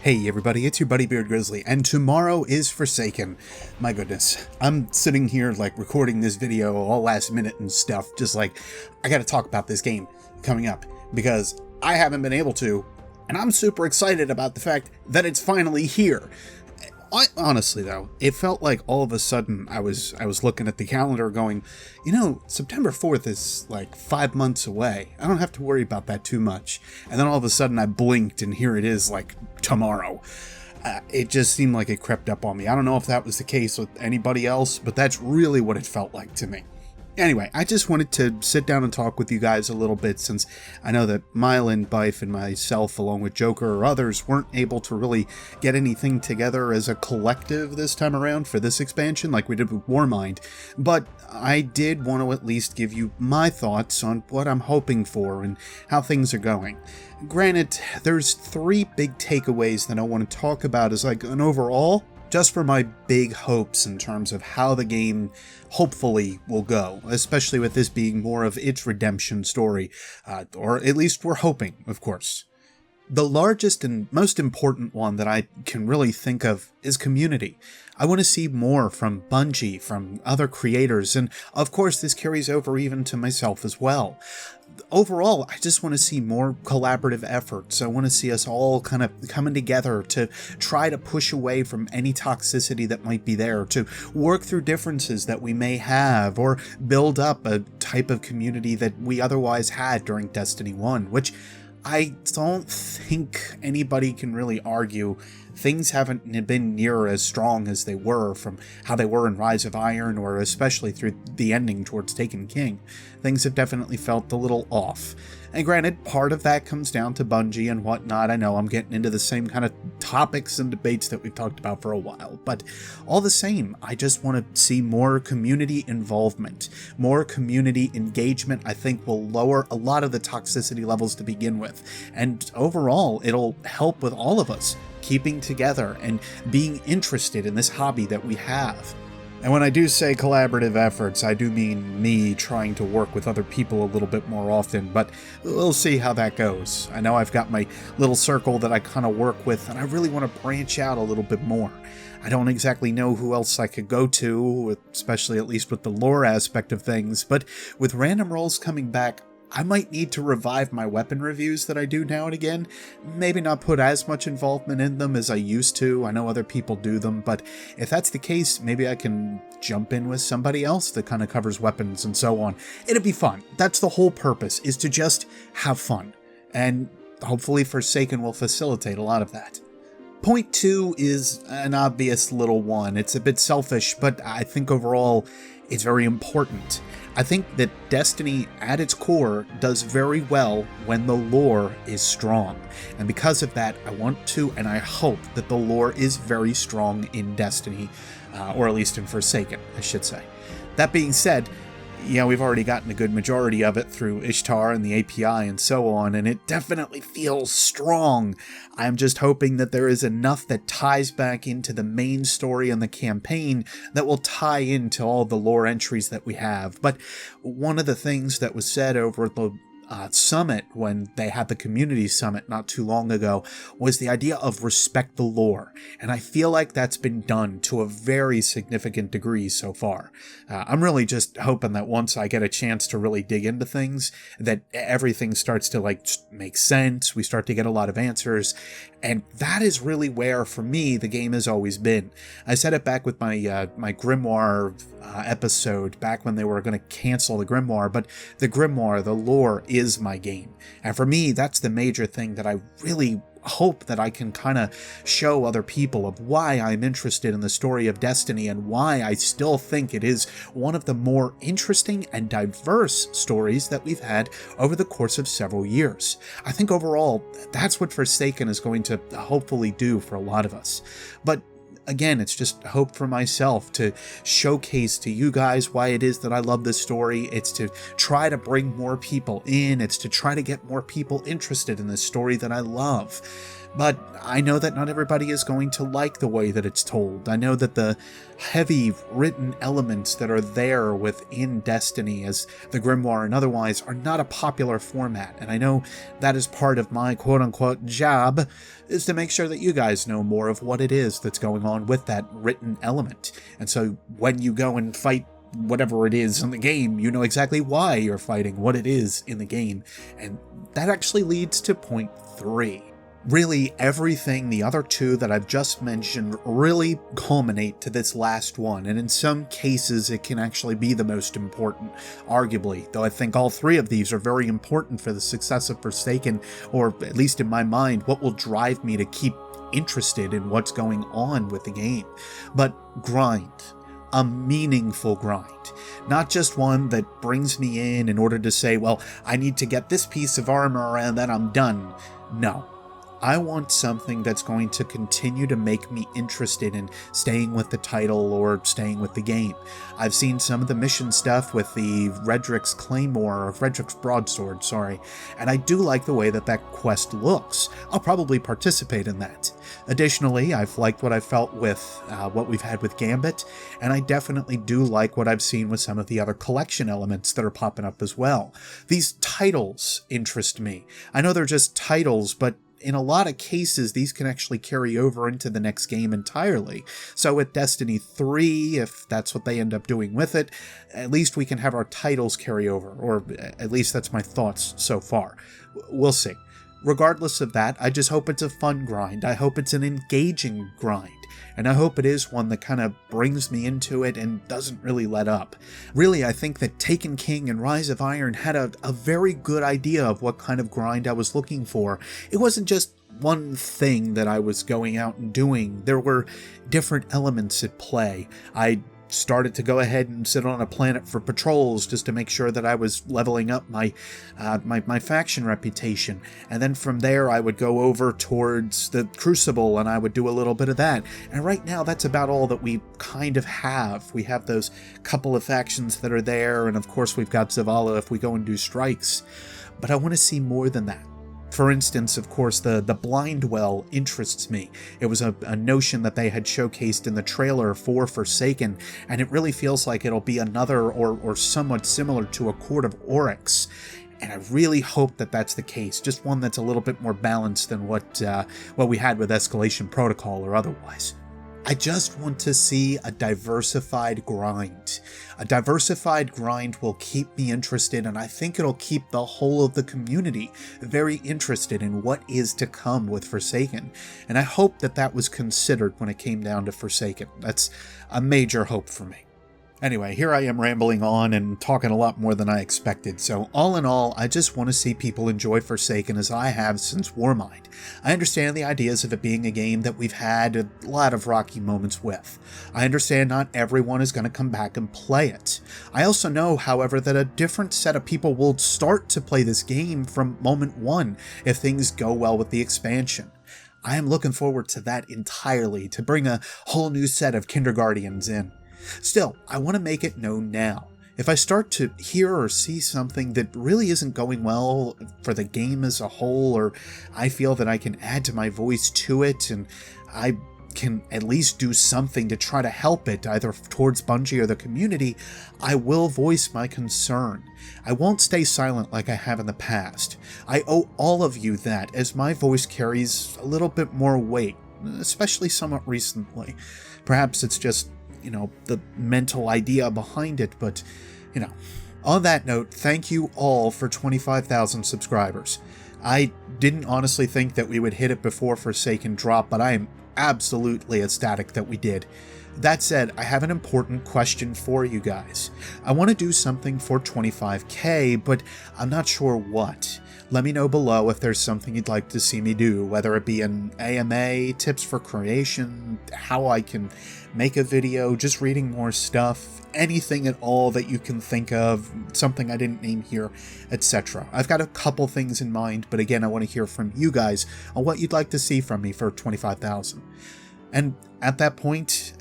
Hey everybody, it's your buddy Beard Grizzly, and tomorrow is Forsaken. My goodness, I'm sitting here recording this video all last minute and stuff, just I gotta talk about this game coming up, because I haven't been able to, and I'm super excited about the fact that it's finally here. Honestly though, it felt like all of a sudden I was looking at the calendar going, September 4th is 5 months away. I don't have to worry about that too much. And then all of a sudden I blinked and here it is tomorrow. It just seemed like it crept up on me. I don't know if that was the case with anybody else, but that's really what it felt like to me. Anyway, I just wanted to sit down and talk with you guys a little bit, since I know that Mylan, Bife, and myself, along with Joker or others, weren't able to really get anything together as a collective this time around for this expansion like we did with Warmind. But I did want to at least give you my thoughts on what I'm hoping for and how things are going. Granted, there's 3 big takeaways that I want to talk about as an overall, just for my big hopes in terms of how the game hopefully will go, especially with this being more of its redemption story, or at least we're hoping, of course. The largest and most important one that I can really think of is community. I want to see more from Bungie, from other creators, and of course this carries over even to myself as well. Overall, I just want to see more collaborative efforts. I want to see us all kind of coming together to try to push away from any toxicity that might be there, to work through differences that we may have, or build up a type of community that we otherwise had during Destiny 1, which I don't think anybody can really argue. Things haven't been near as strong as they were from how they were in Rise of Iron, or especially through the ending towards Taken King. Things have definitely felt a little off. And granted, part of that comes down to Bungie and whatnot. I know I'm getting into the same kind of topics and debates that we've talked about for a while, but all the same, I just want to see more community involvement, more community engagement. I think will lower a lot of the toxicity levels to begin with, and overall, it'll help with all of us keeping together and being interested in this hobby that we have. And when I do say collaborative efforts, I do mean me trying to work with other people a little bit more often, but we'll see how that goes. I know I've got my little circle that I kind of work with, and I really want to branch out a little bit more. I don't exactly know who else I could go to, especially at least with the lore aspect of things, but with random roles coming back, I might need to revive my weapon reviews that I do now and again. Maybe not put as much involvement in them as I used to. I know other people do them, but if that's the case, maybe I can jump in with somebody else that kind of covers weapons and so on. It'd be fun. That's the whole purpose, is to just have fun. And hopefully Forsaken will facilitate a lot of that. Point 2 is an obvious little one. It's a bit selfish, but I think overall it's very important. I think that Destiny, at its core, does very well when the lore is strong. And because of that, I want to, and I hope that the lore is very strong in Destiny, or at least in Forsaken, I should say. That being said, we've already gotten a good majority of it through Ishtar and the API and so on, and it definitely feels strong. I'm just hoping that there is enough that ties back into the main story and the campaign that will tie into all the lore entries that we have. But one of the things that was said over at the summit, when they had the community summit not too long ago, was the idea of respect the lore, and I feel like that's been done to a very significant degree so far. I'm really just hoping that once I get a chance to really dig into things, that everything starts to make sense, we start to get a lot of answers, and that is really where, for me, the game has always been. I said it back with my my Grimoire episode, back when they were going to cancel the Grimoire, but the Grimoire, the lore, is my game. And for me, that's the major thing that I really hope that I can kind of show other people of why I'm interested in the story of Destiny, and why I still think it is one of the more interesting and diverse stories that we've had over the course of several years. I think overall, that's what Forsaken is going to hopefully do for a lot of us. But again, it's just hope for myself to showcase to you guys why it is that I love this story. It's to try to bring more people in. It's to try to get more people interested in this story that I love. But I know that not everybody is going to like the way that it's told. I know that the heavy written elements that are there within Destiny as the Grimoire and otherwise are not a popular format, and I know that is part of my quote-unquote job, is to make sure that you guys know more of what it is that's going on with that written element. And so when you go and fight whatever it is in the game, you know exactly why you're fighting, what it is in the game, and that actually leads to point 3. Really, everything the other two that I've just mentioned really culminate to this last one, and in some cases it can actually be the most important, arguably, though I think all 3 of these are very important for the success of Forsaken, or at least in my mind, what will drive me to keep interested in what's going on with the game. But grind. A meaningful grind. Not just one that brings me in order to say, well, I need to get this piece of armor and then I'm done. No. I want something that's going to continue to make me interested in staying with the title or staying with the game. I've seen some of the mission stuff with the Redrick's Claymore, or Redrick's Broadsword, sorry, and I do like the way that that quest looks. I'll probably participate in that. Additionally, I've liked what I felt with what we've had with Gambit, and I definitely do like what I've seen with some of the other collection elements that are popping up as well. These titles interest me. I know they're just titles, but in a lot of cases, these can actually carry over into the next game entirely. So with Destiny 3, if that's what they end up doing with it, at least we can have our titles carry over, or at least that's my thoughts so far. We'll see. Regardless of that, I just hope it's a fun grind. I hope it's an engaging grind. And I hope it is one that kind of brings me into it and doesn't really let up. Really, I think that Taken King and Rise of Iron had a very good idea of what kind of grind I was looking for. It wasn't just one thing that I was going out and doing. There were different elements at play. I started to go ahead and sit on a planet for patrols just to make sure that I was leveling up my faction reputation, and then from there I would go over towards the Crucible and I would do a little bit of that. And right now that's about all that we kind of have. We have those couple of factions that are there, and of course we've got Zavala if we go and do strikes, but I want to see more than that. For instance, of course, the blind well interests me. It was a notion that they had showcased in the trailer for Forsaken, and it really feels like it'll be another or somewhat similar to a Court of Oryx. And I really hope that that's the case, just one that's a little bit more balanced than what we had with Escalation Protocol or otherwise. I just want to see a diversified grind. A diversified grind will keep me interested, and I think it'll keep the whole of the community very interested in what is to come with Forsaken. And I hope that that was considered when it came down to Forsaken. That's a major hope for me. Anyway, here I am rambling on and talking a lot more than I expected, so all in all, I just want to see people enjoy Forsaken as I have since Warmind. I understand the ideas of it being a game that we've had a lot of rocky moments with. I understand not everyone is going to come back and play it. I also know, however, that a different set of people will start to play this game from moment one if things go well with the expansion. I am looking forward to that entirely, to bring a whole new set of kindergartens in. Still, I want to make it known now. If I start to hear or see something that really isn't going well for the game as a whole, or I feel that I can add to my voice to it, and I can at least do something to try to help it, either towards Bungie or the community, I will voice my concern. I won't stay silent like I have in the past. I owe all of you that, as my voice carries a little bit more weight, especially somewhat recently. Perhaps it's just the mental idea behind it, but, On that note, thank you all for 25,000 subscribers. I didn't honestly think that we would hit it before Forsaken drop, but I am absolutely ecstatic that we did. That said, I have an important question for you guys. I want to do something for 25k, but I'm not sure what. Let me know below if there's something you'd like to see me do, whether it be an AMA, tips for creation, how I can make a video, just reading more stuff, anything at all that you can think of, something I didn't name here, etc. I've got a couple things in mind, but again, I want to hear from you guys on what you'd like to see from me for 25,000. And at that point,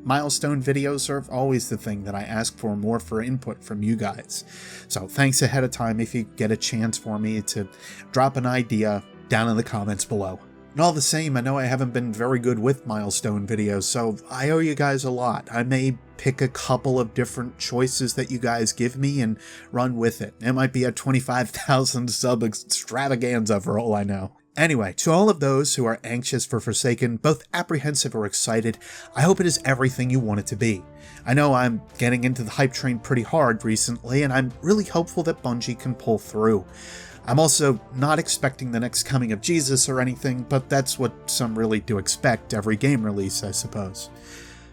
milestone videos are always the thing that I ask for more for input from you guys. So thanks ahead of time if you get a chance for me to drop an idea down in the comments below. And all the same, I know I haven't been very good with milestone videos, so I owe you guys a lot. I may pick a couple of different choices that you guys give me and run with it. It might be a 25,000 sub extravaganza for all I know. Anyway, to all of those who are anxious for Forsaken, both apprehensive or excited, I hope it is everything you want it to be. I know I'm getting into the hype train pretty hard recently, and I'm really hopeful that Bungie can pull through. I'm also not expecting the next coming of Jesus or anything, but that's what some really do expect every game release, I suppose.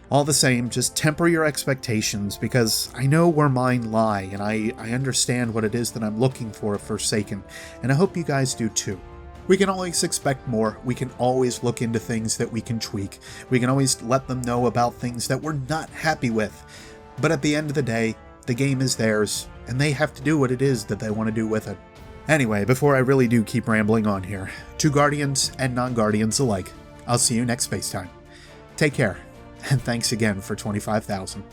All the same, just temper your expectations, because I know where mine lie, and I understand what it is that I'm looking for at Forsaken, and I hope you guys do too. We can always expect more, we can always look into things that we can tweak, we can always let them know about things that we're not happy with, but at the end of the day, the game is theirs, and they have to do what it is that they want to do with it. Anyway, before I really do keep rambling on here, to Guardians and non-Guardians alike, I'll see you next Spacetime. Take care, and thanks again for 25,000.